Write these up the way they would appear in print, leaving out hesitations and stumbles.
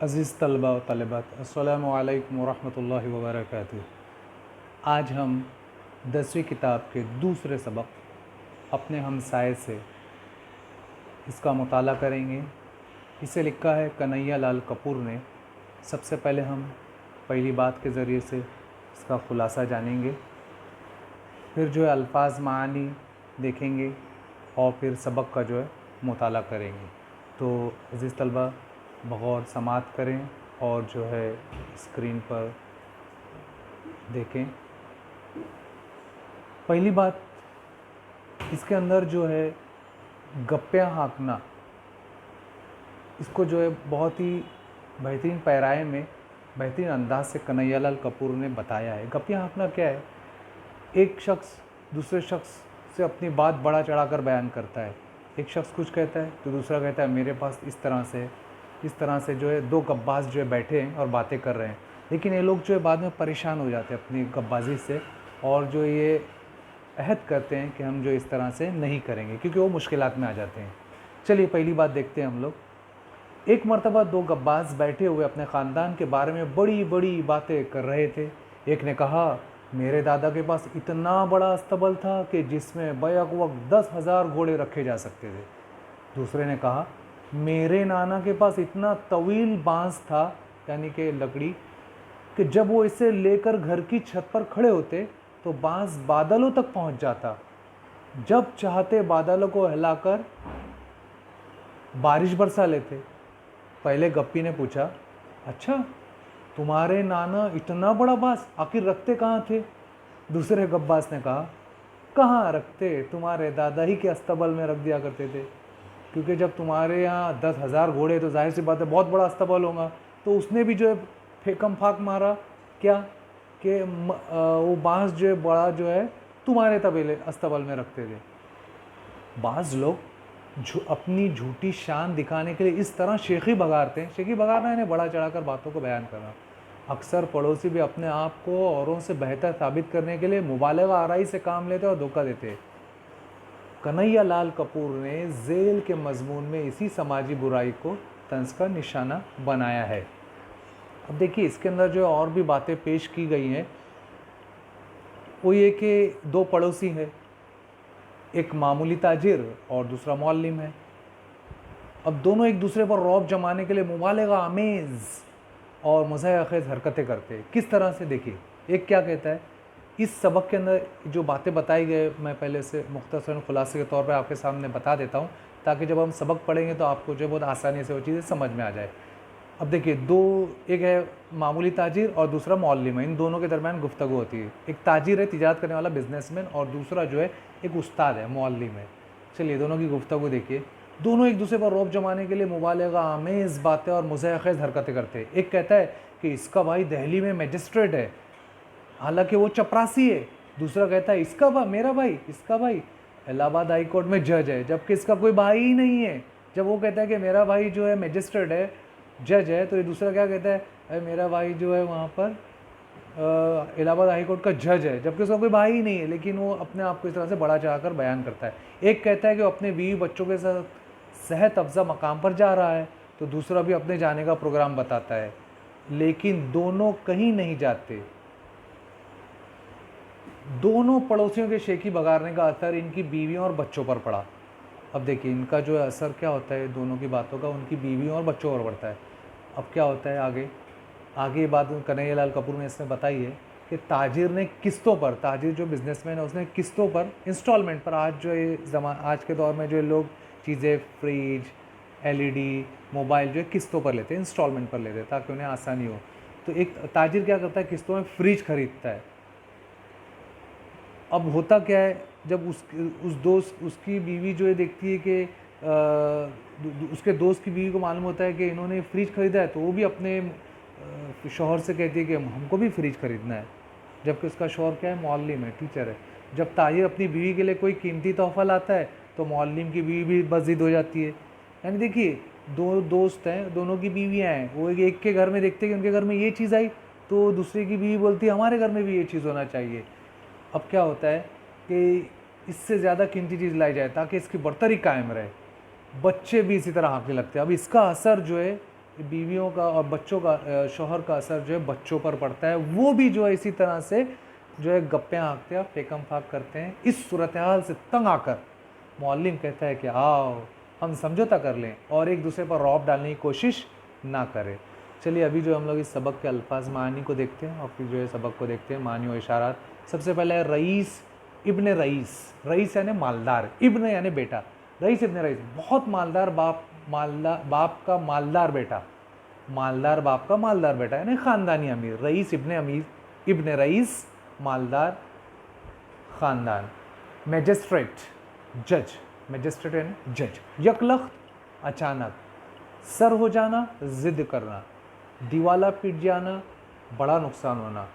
अज़ीज़ तलबा व तलबात अस्सलामु अलैकुम वरहमतुल्लाहि वबरकातुहू। आज हम 10वीं किताब के दूसरे सबक अपने हमसाये से इसका मुताला करेंगे। इसे लिखा है कन्हैया लाल कपूर ने। सबसे पहले हम पहली बात के ज़रिए से इसका ख़ुलासा जानेंगे, फिर जो है अल्फाज मानी देखेंगे और फिर सबक का जो है मुताला करेंगे। तो अज़ीज़ तलबा बग़ौर समाअत करें और जो है स्क्रीन पर देखें। पहली बात, इसके अंदर जो है गप्पियाँ हाँकना, इसको जो है बहुत ही बेहतरीन पैराए में बेहतरीन अंदाज से कन्हैया लाल कपूर ने बताया है। गप्पियाँ हाँकना क्या है? एक शख्स दूसरे शख्स से अपनी बात बढ़ा चढ़ाकर बयान करता है। एक शख्स कुछ कहता है तो दूसरा कहता है मेरे पास इस तरह से जो है दो गब्बाज जो है बैठे हैं और बातें कर रहे हैं। लेकिन ये लोग जो है बाद में परेशान हो जाते हैं अपनी गब्बाजी से और जो ये अहद करते हैं कि हम जो इस तरह से नहीं करेंगे, क्योंकि वो मुश्किलात में आ जाते हैं। चलिए पहली बात देखते हैं हम लोग। एक मर्तबा दो गब्बाज बैठे हुए अपने ख़ानदान के बारे में बड़ी बड़ी बातें कर रहे थे। एक ने कहा मेरे दादा के पास इतना बड़ा अस्तबल था कि जिसमें बैक वक्त 10,000 घोड़े रखे जा सकते थे। दूसरे ने कहा मेरे नाना के पास इतना तवील बांस था, यानी कि लकड़ी, कि जब वो इसे लेकर घर की छत पर खड़े होते तो बांस बादलों तक पहुंच जाता। जब चाहते बादलों को हिलाकर बारिश बरसा लेते। पहले गप्पी ने पूछा, अच्छा तुम्हारे नाना इतना बड़ा बांस आखिर रखते कहाँ थे? दूसरे गब्बास ने कहा कहाँ रखते, तुम्हारे दादा ही के अस्तबल में रख दिया करते थे, क्योंकि जब तुम्हारे यहाँ 10,000 घोड़े तो जाहिर सी बात है बहुत बड़ा अस्तबल होगा। तो उसने भी जो है फेकम फाक मारा क्या कि वो बांस जो है बड़ा जो है तुम्हारे तबेले अस्तबल में रखते थे। बाज़ लोग अपनी झूठी शान दिखाने के लिए इस तरह शेखी बगाड़ते हैं। शेखी बगाड़ना यानी बढ़ा चढ़ाकर बातों को बयान करना। अक्सर पड़ोसी भी अपने आप को औरों से बेहतर साबित करने के लिए मुबालगा आराई से काम लेते और धोखा देते। कन्हैया लाल कपूर ने ज़ेल के मजमून में इसी समाजी बुराई को तंज का निशाना बनाया है। अब देखिए इसके अंदर जो और भी बातें पेश की गई हैं, वो ये कि दो पड़ोसी हैं, एक मामूली ताजिर और दूसरा मौल्लिम है। अब दोनों एक दूसरे पर रौब जमाने के लिए मुबालगा आमेज़ और मज़ाक़ हरकतें करते हैं। किस तरह से देखिए, एक क्या कहता है, इस सबक के अंदर जो बातें बताई गई मैं पहले से मुख्तसरन खुलासे के तौर पर आपके सामने बता देता हूँ, ताकि जब हम सबक पढ़ेंगे तो आपको जो बहुत आसानी से वो चीज़ें समझ में आ जाए। अब देखिए एक है मामूली ताजिर और दूसरा मौल्लिम है। इन दोनों के दरमियान गुफ्तगू होती है। एक ताजिर है, तिजारत करने वाला बिजनेसमैन, और दूसरा जो है एक उस्ताद है, मौल्लिम है। चलिए दोनों की गुफ्तगू देखिए। दोनों एक दूसरे पर रौब जमाने के लिए मुबालगा आमेज़ बातें और मज़ाक़ हरकतें करते हैं। एक कहता है कि इसका भाई दिल्ली में मजिस्ट्रेट है, हालांकि वो चपरासी है। दूसरा कहता है इसका भाई इलाहाबाद हाई कोर्ट में जज है, जबकि इसका कोई भाई ही नहीं है। जब वो कहता है कि मेरा भाई जो है मजिस्ट्रेट है, जज है, तो ये दूसरा क्या कहता है, अरे मेरा भाई जो है वहाँ पर इलाहाबाद हाई कोर्ट का जज है, जबकि उसका कोई भाई ही नहीं है। लेकिन वो अपने आप को इस तरह से बढ़ा चढ़ाकर बयान करता है। एक कहता है कि वो अपने बीवी बच्चों के साथ सेहत अफजा मकाम पर जा रहा है, तो दूसरा भी अपने जाने का प्रोग्राम बताता है। लेकिन दोनों कहीं नहीं जाते। दोनों पड़ोसियों के शेखी बगाड़ने का असर इनकी बीवियों और बच्चों पर पड़ा। अब देखिए इनका जो असर क्या होता है दोनों की बातों का, उनकी बीवियों और बच्चों पर पड़ता है। अब क्या होता है आगे ये बात कन्हैया लाल कपूर ने इसमें बताई है कि ताजिर ने किस्तों पर, ताजिर जो बिजनेसमैन है उसने किस्तों पर, इंस्टॉलमेंट पर, आज के दौर में जो लोग चीज़ें फ्रिज, LED, मोबाइल जो है किस्तों पर लेते हैं, इंस्टॉलमेंट पर लेते हैं ताकि उन्हें आसानी हो। तो एक ताजिर क्या करता है, किस्तों में फ्रिज खरीदता है। अब होता क्या है, जब उसकी बीवी जो है देखती है कि उसके दोस्त की बीवी को मालूम होता है कि इन्होंने फ्रिज ख़रीदा है, तो वो भी अपने शौहर से कहती है कि हमको भी फ्रिज ख़रीदना है, जबकि उसका शौहर क्या है, मौल्लिम है, टीचर है। जब ताजिर अपनी बीवी के लिए कोई कीमती तोहफ़ा लाता है तो मौल्लिम की बीवी भी बज़िद हो जाती है। यानी देखिए दो दोस्त हैं, दोनों की बीवियाँ हैं, वो एक के घर में देखते हैं कि उनके घर में ये चीज़ आई, तो दूसरे की बीवी बोलती है हमारे घर में भी ये चीज़ होना चाहिए। अब क्या होता है कि इससे ज़्यादा कीमती चीज़ लाई जाए ताकि इसकी बढ़तरी कायम रहे। बच्चे भी इसी तरह हाँकने लगते हैं। अब इसका असर जो है बीवियों का और बच्चों का शौहर का असर जो है बच्चों पर पड़ता है, वो भी जो है इसी तरह से जो है गप्पे हाँकते हैं, फेकम फाक करते हैं। इस सूरत हाल से तंग आकर मौल्लिम कहता है कि आओ हम समझौता कर लें और एक दूसरे पर रौब डालने की कोशिश ना करें। चलिए अभी जो हम लोग इस सबक के अल्फाज मानी को देखते हैं और फिर जो है सबक को देखते हैं, मानी व इशारात। सबसे पहले है रईस इब्न रईस। रईस यानी मालदार, इब्न यानी बेटा। रईस इब्न रईस, बहुत मालदार बाप, बाप का मालदार बेटा, मालदार बाप का मालदार बेटा यानी ख़ानदानी अमीर। रईस इब्न अमीर, इब्न रईस, मालदार ख़ानदान। मैजिस्ट्रेट, जज, मैजिस्ट्रेट यानी जज। यकलख्त, अचानक। सर हो जाना, ज़िद करना। दीवाला पीट जाना, बड़ा नुकसान होना।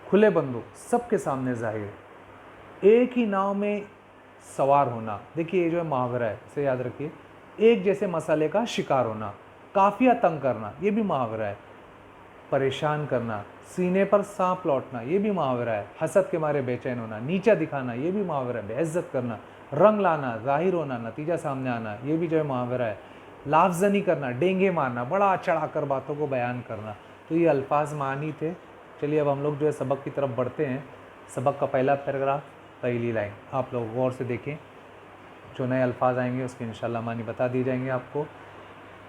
खुले बंदूक, सबके सामने जाहिर। एक ही नाव में सवार होना, देखिए ये जो है मुहावरा है, इसे याद रखिए। एक जैसे मसाले का शिकार होना। काफिया तंग करना, ये भी मुहावरा है। परेशान करना, सीने पर सांप लौटना, ये भी मुहावरा है। हसद के मारे बेचैन होना, नीचा दिखाना, ये भी मुहावरा है। बेइज्जत करना, रंग लाना, जाहिर होना, नतीजा सामने आना, ये भी जो है मुहावरा है। लाफजनी करना, डेंगे मारना, बड़ा चढ़ाकर बातों को बयान करना। तो ये अल्फाज मानी थे। चलिए अब हम लोग जो है सबक की तरफ बढ़ते हैं। सबक का पहला पैराग्राफ, पहली लाइन आप लोग गौर से देखें। जो नए अल्फाज आएंगे उसके इंशाल्लाह मानी बता दिए जाएंगे आपको।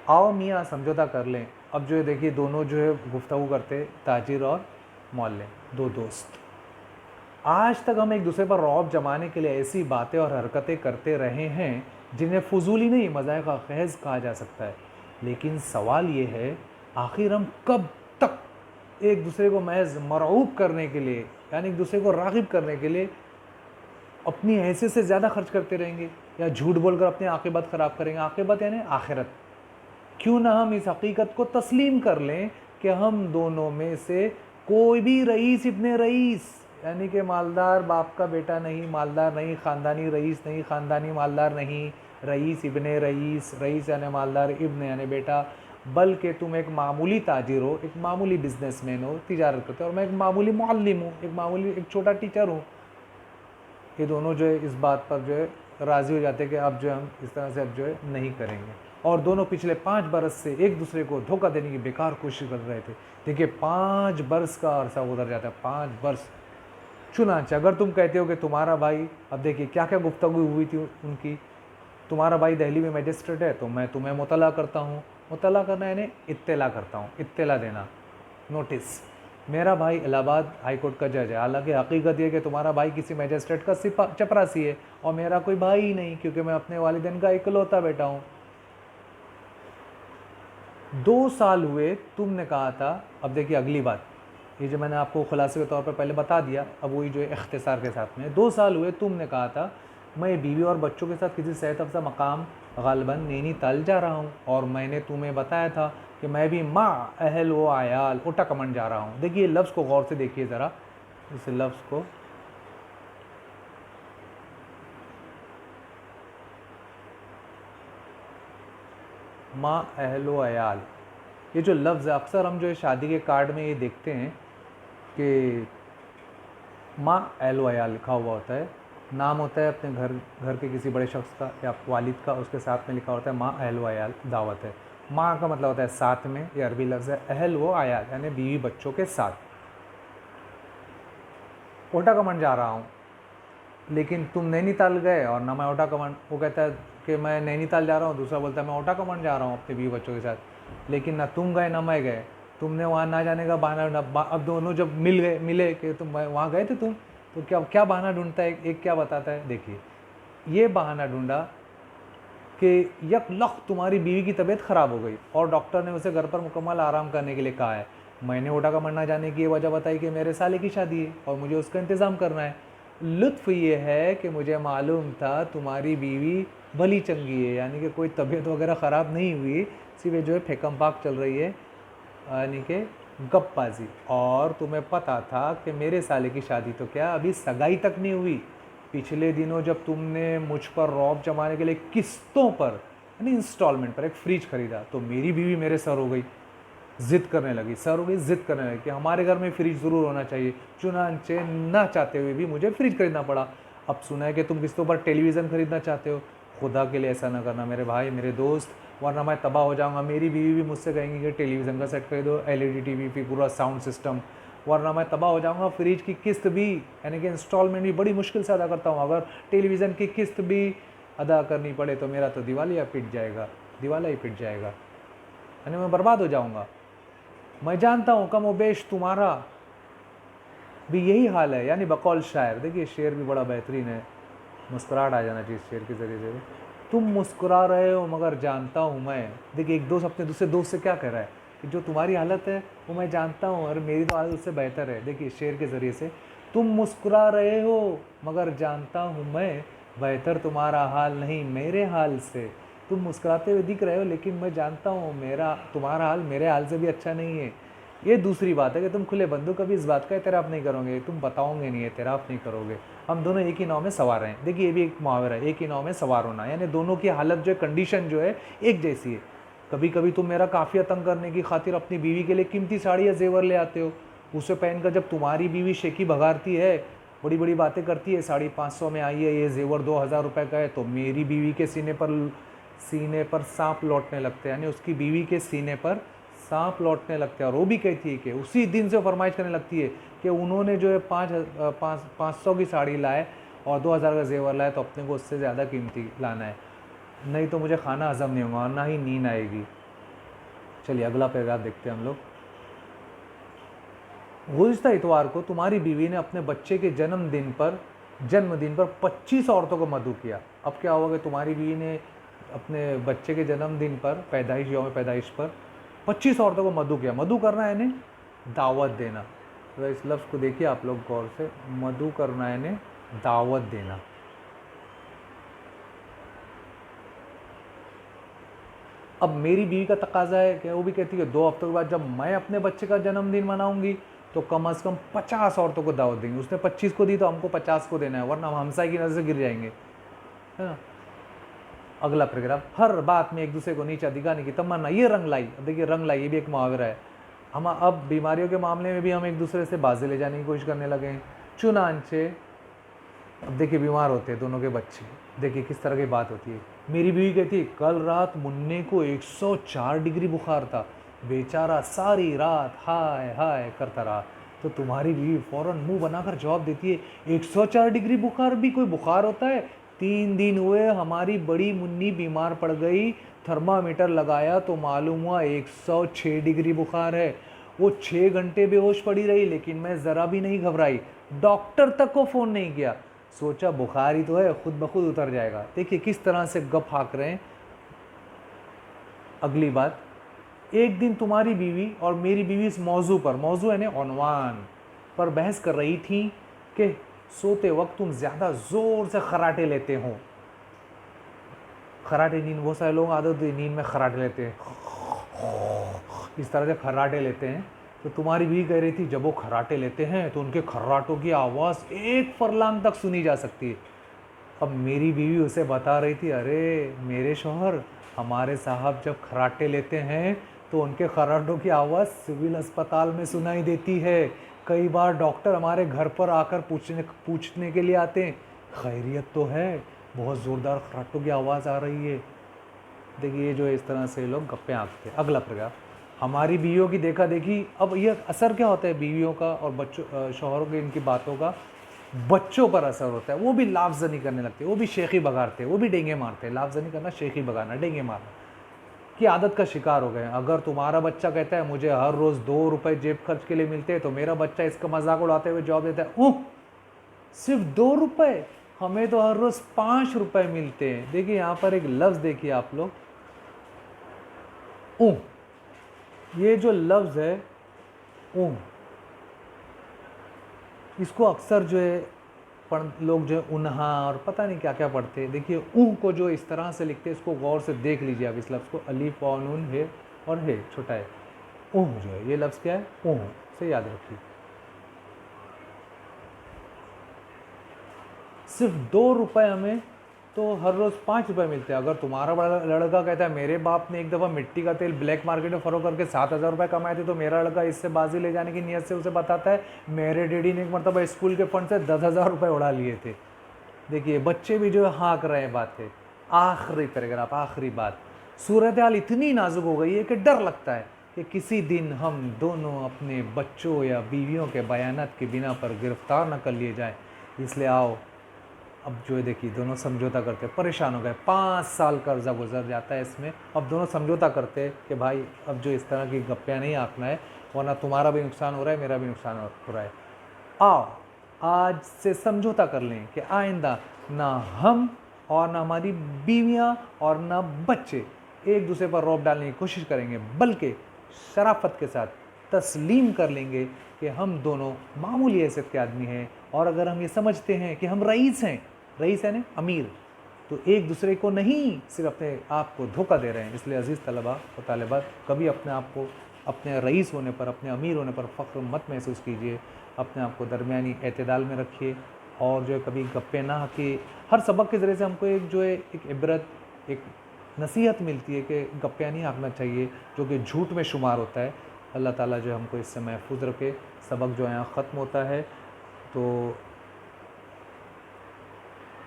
आओ मियाँ समझौता कर लें। अब जो है देखिए दोनों जो है गुफ्तगू करते, ताजिर और मौल्ले, दो दोस्त। आज तक हम एक दूसरे पर रौब जमाने के लिए ऐसी बातें और हरकतें करते रहे हैं जिन्हें फजूली नहीं मज़ाक़ खेज़ कहा जा सकता है। लेकिन सवाल ये है, आखिर हम कब तक एक दूसरे को महज मरऊब करने के लिए, यानी एक दूसरे को राग़िब करने के लिए अपनी हैसियत से ज़्यादा खर्च करते रहेंगे, या झूठ बोलकर अपनी आक़िबत ख़राब करेंगे। आक़िबत यानी आखिरत। क्यों ना हम इस हकीकत को तस्लीम कर लें कि हम दोनों में से कोई भी रईस इब्ने रईस, यानी कि मालदार बाप का बेटा नहीं, मालदार नहीं, ख़ानदानी रईस नहीं, ख़ानदानी मालदार नहीं, रईस इब्ने रईस, रईस यानी मालदार, इब्न यानी बेटा, बल्कि तुम एक मामूली ताजिर हो, एक मामूली बिजनेसमैन हो, तिजारत करते हो, और मैं एक मामूली मुअल्लिम हूँ, एक छोटा टीचर हूँ। ये दोनों जो है इस बात पर जो है राज़ी हो जाते हैं कि अब जो हम इस तरह से अब जो है नहीं करेंगे। और दोनों पिछले 5 बरस से एक दूसरे को धोखा देने की बेकार कोशिश कर रहे थे। देखिए 5 बरस का अरसा गुजर जाता है, 5 बरस। चुनांचे अगर तुम कहते हो कि तुम्हारा भाई, अब देखिए क्या क्या गुफ्तगू हुई थी उनकी। तुम्हारा भाई दिल्ली में मैजिस्ट्रेट है तो मैं तुम्हें मुतला करता हूँ। मुतला करना यानी इत्तला करता हूँ, इत्तला देना, नोटिस। मेरा भाई इलाहाबाद हाई कोर्ट का जज है, हालांकि हकीकत यह कि तुम्हारा भाई किसी मैजिस्ट्रेट का चपरासी है और मेरा कोई भाई ही नहीं, क्योंकि मैं अपने वालिदैन का इकलौता बेटा हूँ। 2 साल हुए तुमने कहा था। अब देखिए अगली बात, ये जो मैंने आपको खुलासे के तौर पर पहले बता दिया, अब वही जो है इख्तिसार के साथ में। 2 साल हुए तुमने कहा था मैं बीवी और बच्चों के साथ किसी सेहत अफ़ज़ा मकाम ग़ालिबन नैनीताल जा रहा हूँ, और मैंने तुम्हें बताया था कि मैं भी माँ अहल व आयाल ओटाकमंड जा रहा हूँ। देखिए लफ्ज़ को गौर से देखिए ज़रा, इस लफ्ज़ को। माँ अहल व आयाल, ये जो लफ्ज़ है अक्सर हम जो है शादी के कार्ड में ये देखते हैं कि माँ अहल व आयाल लिखा हुआ होता है। नाम होता है अपने घर के किसी बड़े शख्स का या वालिद का, उसके साथ में लिखा होता है माँ अहल व आयाल, दावत है। माँ का मतलब होता है साथ में, ये अरबी लफ्ज़ है। अहल व आयाल यानी बीवी बच्चों के साथ। ओटाकमंड जा रहा हूँ, लेकिन तुम नैनीताल गए और ना मैं ओटाकमंड। वो कहता है कि मैं नैनीताल जा रहा हूँ, दूसरा बोलता है मैं ओटाकमंड जा रहा हूँ अपने बीवी बच्चों के साथ। लेकिन ना तुम गए ना मैं गए, तुमने वहाँ ना जाने का बहाना। अब दोनों जब मिले कि तुम वहाँ गए थे तुम, तो क्या बहाना ढूंढता है, एक क्या बताता है। देखिए ये बहाना ढूंढा कि यकलख्त तुम्हारी बीवी की तबीयत ख़राब हो गई और डॉक्टर ने उसे घर पर मुकम्मल आराम करने के लिए कहा है। मैंने ओटाकमंड ना जाने की ये वजह बताई कि मेरे साले की शादी है और मुझे उसका इंतज़ाम करना है। लुत्फ़ ये है कि मुझे मालूम था तुम्हारी बीवी भली चंगी है, यानी कि कोई तबीयत वगैरह ख़राब नहीं हुई, सिर्फ जो है फेकम पाक चल रही है, यानी कि गप्पाजी। और तुम्हें पता था कि मेरे साले की शादी तो क्या अभी सगाई तक नहीं हुई। पिछले दिनों जब तुमने मुझ पर रौब जमाने के लिए किस्तों पर, यानी इंस्टॉलमेंट पर एक फ्रिज ख़रीदा, तो मेरी बीवी मेरे सर हो गई, ज़िद करने लगी, ज़िद करने लगी कि हमारे घर में फ्रिज ज़रूर होना चाहिए। चुनांचे ना चाहते हुए भी मुझे फ्रिज खरीदना पड़ा। अब सुना है कि तुम किस्तों पर टेलीविज़न ख़रीदना चाहते हो। खुदा के लिए ऐसा ना करना मेरे भाई, मेरे दोस्त। वरना मैं तबाह हो जाऊँगा। मेरी बीवी भी मुझसे कहेंगी कि टेलीविज़न का सेट खरीदो, एलईडी टीवी पे पूरा साउंड सिस्टम, वरना मैं तबाह हो जाऊँगा। फ्रिज की किस्त भी यानी कि इंस्टॉलमेंट भी बड़ी मुश्किल से अदा करता हूँ, अगर टेलीविज़न की किस्त भी अदा करनी पड़े तो मेरा तो दिवालिया पिट जाएगा, दिवाला ही पिट जाएगा, यानी मैं बर्बाद हो जाऊँगा। मैं जानता हूँ कमोबेश तुम्हारा भी यही हाल है। यानी बकौल शायर, देखिए शेर भी बड़ा बेहतरीन है, मुस्कुराहट आ जाना चाहिए शेर के ज़रिए से। तुम मुस्कुरा रहे हो मगर जानता हूँ मैं, देखिए एक दोस्त अपने दूसरे दोस्त से क्या कह रहा है कि जो तुम्हारी हालत है वो मैं जानता हूँ और मेरी तो हालत उससे बेहतर है। देखिए शेर के ज़रिए से, तुम मुस्कुरा रहे हो मगर जानता हूँ मैं, बेहतर तुम्हारा हाल नहीं मेरे हाल से। तुम मुस्कुराते हुए दिख रहे हो लेकिन मैं जानता हूँ तुम्हारा हाल मेरे हाल से भी अच्छा नहीं है। ये दूसरी बात है कि तुम खुले बंदूक कभी इस बात का एतराफ़ नहीं करोगे, तुम बताओगे नहीं, एतराफ़ नहीं करोगे। हम दोनों एक ही नाव में सवार हैं। देखिए ये भी एक मुहावरा है, एक ही नाव में सवार होना, यानी दोनों की हालत जो है, कंडीशन जो है एक जैसी है। कभी कभी तुम मेरा काफ़िया तंग करने की खातिर अपनी बीवी के लिए कीमती साड़ी या जेवर ले आते हो, उसे पहनकर जब तुम्हारी बीवी शेखी भगाती है, बड़ी बड़ी बातें करती है, 550 में आई है, ये जेवर 2000 रुपये का है, तो मेरी बीवी के सीने पर सांप लौटने लगते हैं, यानी उसकी बीवी के सीने पर सांप लौटने लगते हैं। और वो भी कहती है कि उसी दिन से फरमाइश करने लगती है कि उन्होंने जो है 500 की साड़ी लाए और 2000 का जेवर लाए, तो अपने को उससे ज़्यादा कीमती लाना है, नहीं तो मुझे खाना हजम नहीं होगा और ना ही नींद आएगी। चलिए अगला पैराग्राफ देखते हैं हम लोग। गुज़िश्ता इतवार को तुम्हारी बीवी ने अपने बच्चे के जन्मदिन पर 25 औरतों को मधु किया। अब क्या होगा कि तुम्हारी बीवी ने अपने बच्चे के जन्मदिन पर, यौम पैदाइश पर 25 औरतों को मधु किया। मधु करना यानी दावत देना। तो इस लफ्ज़ को देखिए आप लोग गौर से, मधु करना यानी दावत देना। अब मेरी बीवी का तकाजा है कि वो भी कहती है 2 हफ्तों के बाद जब मैं अपने बच्चे का जन्मदिन मनाऊंगी तो कम से कम 50 औरतों को दावत देंगे। उसने 25 को दी तो हमको 50 को देना है, वरना हम हमसाई की नज़र से गिर जाएंगे, है ना। अगला पैराग्राफ, हर बात में एक दूसरे को नीचा दिखाने की तमन्ना, ये रंग लाई। अब देखिए रंग लाई, ये भी एक मुहावरा है। हम अब बीमारियों के मामले में भी हम एक दूसरे से बाजी ले जाने की कोशिश करने लगे हैं। चुनांचे, अब देखिए बीमार होते हैं दोनों के बच्चे, देखिए किस तरह की बात होती है। मेरी बीवी कहती है कल रात मुन्ने को 104 डिग्री बुखार था, बेचारा सारी रात हाय हाय करता रहा। तो तुम्हारी बीवी फ़ौरन मुंह बनाकर जवाब देती है 104 डिग्री बुखार भी कोई बुखार होता है? 3 दिन हुए हमारी बड़ी मुन्नी बीमार पड़ गई, थर्मामीटर लगाया तो मालूम हुआ 106 डिग्री बुखार है। वो 6 घंटे बेहोश पड़ी रही, लेकिन मैं ज़रा भी नहीं घबराई, डॉक्टर तक को फ़ोन नहीं किया, सोचा बुखार ही तो है, खुद ब खुद उतर जाएगा। देखिए किस तरह से गप हाँक रहे हैं। अगली बात, एक दिन तुम्हारी बीवी और मेरी बीवी इस मौजू यानी उन्वान पर बहस कर रही थी कि सोते वक्त तुम ज़्यादा ज़ोर से खराटे लेते हो। खराटे नींद, बहुत सारे लोग आदत होती है नींद में खराटे लेते हैं, इस तरह से खराटे लेते हैं। तो तुम्हारी बीवी कह रही थी जब वो खराटे लेते हैं तो उनके खर्राटों की आवाज़ 1 फरलांग तक सुनी जा सकती है। अब मेरी बीवी उसे बता रही थी, अरे मेरे शौहर, हमारे साहब जब खराटे लेते हैं तो उनके खर्राटों की आवाज़ सिविल अस्पताल में सुनाई देती है। कई बार डॉक्टर हमारे घर पर आकर पूछने के लिए आते हैं, खैरियत तो है, बहुत ज़ोरदार खर्राटों की आवाज़ आ रही है। देखिए जो इस तरह से लोग गप्पे आंकते हैं। अगला प्रकार, हमारी बीवियों की देखा देखी। अब ये असर क्या होता है बीवियों का और बच्चों, शौहरों की इनकी बातों का बच्चों पर असर होता है। वो भी लाफजनी करने लगते हैं, वो भी शेखी बगाड़ते हैं, वो भी डेंगे मारते हैं। लाफजनी करना, शेखी बगाना, डेंगे मारना की आदत का शिकार हो गए हैं। अगर तुम्हारा बच्चा कहता है मुझे हर रोज़ 2 रुपये जेब खर्च के लिए मिलते हैं, तो मेरा बच्चा इसका मजाक उड़ाते हुए जवाब देता है, सिर्फ 2 रुपये, हमें तो हर रोज़ 5 रुपये मिलते हैं। देखिए यहाँ पर एक लफ्ज़ देखिए आप लोग, ये जो लफ्ज़ है इसको अक्सर जो है लोग जो है उन्हा और पता नहीं क्या क्या पढ़ते हैं। देखिए को जो इस तरह से लिखते हैं, इसको गौर से देख लीजिए आप। इस लफ्ज़ को अलीफ और नून है और है छोटा है, जो है ये लफ्ज़ क्या है, से याद रखिए। सिर्फ 2 रुपये हमें तो हर रोज़ 5 रुपये मिलते हैं। अगर तुम्हारा बड़ा लड़का कहता है मेरे बाप ने एक दफ़ा मिट्टी का तेल ब्लैक मार्केट में फ़रोख्त करके 7,000 रुपये कमाए थे, तो मेरा लड़का इससे बाजी ले जाने की नीयत से उसे बताता है मेरे डैडी ने एक मरतबा स्कूल के फंड से 10,000 रुपये उड़ा लिए थे। देखिए बच्चे भी जो है हाँक रहे हैं बातें। आखिरी पैराग्राफ, आखिरी बात, सूरत हाल इतनी नाजुक हो गई है कि डर लगता है कि किसी दिन हम दोनों अपने बच्चों या बीवियों के बयानात की बिना पर गिरफ्तार न कर लिए जाएं। इसलिए आओ अब जो है देखिए दोनों समझौता करते, परेशान हो गए, 5 साल कर्जा गुजर जाता है इसमें। अब दोनों समझौता करते कि भाई अब जो इस तरह की गप्पियाँ नहीं आंकना है, वरना तुम्हारा भी नुकसान हो रहा है, मेरा भी नुकसान हो रहा है। आओ आज से समझौता कर लें कि आइंदा ना हम और ना हमारी बीवियां और ना बच्चे एक दूसरे पर रौब डालने की कोशिश करेंगे, बल्कि शराफत के साथ तस्लीम कर लेंगे कि हम दोनों मामूली हैसियत के आदमी हैं। और अगर हम ये समझते हैं कि हम रईस हैं, रईस है ना अमीर, तो एक दूसरे को नहीं सिर्फ अपने आप को धोखा दे रहे हैं। इसलिए अजीज़ तलबा और तालिबात, कभी अपने आप को अपने रईस होने पर, अपने अमीर होने पर फ़ख्र मत महसूस कीजिए। अपने आप को दरमियानी एतदाल में रखिए और जो है कभी गप्पे ना हाकिए। हर सबक के ज़रिए से हमको एक जो है एक इबरत, एक नसीहत मिलती है कि गप्पे नहीं हाँकना चाहिए, जो कि झूठ में शुमार होता है। अल्लाह ताला जो है हमको इससे महफूज रखे। सबक जो है यहाँ ख़त्म होता है। तो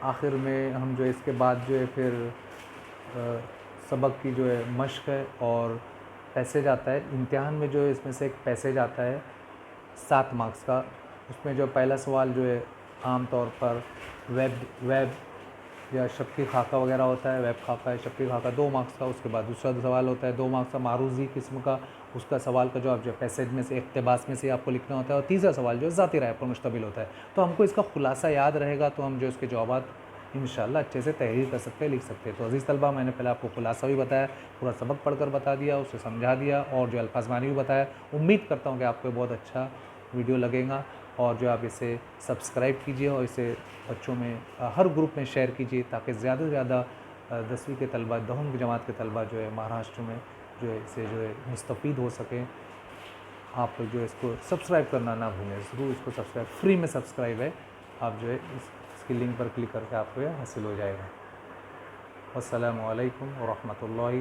आखिर में हम जो है इसके बाद जो है फिर सबक की जो है मश्क है और पैसेज आता है इम्तिहान में। जो है इसमें से एक पैसेज आता है 7 मार्क्स का। उसमें जो पहला सवाल जो है आम तौर पर वेब या शक्की खाका वगैरह होता है। वेब खाका है, शक्की खाका 2 मार्क्स का। उसके बाद दूसरा सवाल होता है 2 मार्क्स का मारूजी किस्म का। उसका सवाल का जवाब जो पैसेज में से, इक़्तिबास में से आपको लिखना होता है। और तीसरा सवाल जो ज़ाती राय पर मुश्तमिल होता है। तो हमको इसका खुलासा याद रहेगा तो हम जो इसके जवाब इंशाल्लाह अच्छे से तहरीर कर सकते हैं, लिख सकते हैं। तो अज़ीज़ तलबा, मैंने पहले आपको खुलासा भी बताया, पूरा सबक पढ़कर बता दिया, उसे समझा दिया और जो अल्फाज़ मानी भी बताया। उम्मीद करता हूँ कि आपको बहुत अच्छा वीडियो लगेगा और जो आप इसे सब्सक्राइब कीजिए और इसे बच्चों में हर ग्रुप में शेयर कीजिए, ताकि ज़्यादा से ज़्यादा 10वीं के तलबा, 10वीं की जमात के तलबा जो है महाराष्ट्र में जो है इससे जो है मुस्तफ़ीद हो सकें। आप लोग जो है इसको सब्सक्राइब करना ना भूलें, ज़रूर इसको सब्सक्राइब, फ्री में सब्सक्राइब है। आप जो है इसकी लिंक पर क्लिक करके आपको यह हासिल हो जाएगा। अस्सलामु अलैकुम व रहमतुल्लाहि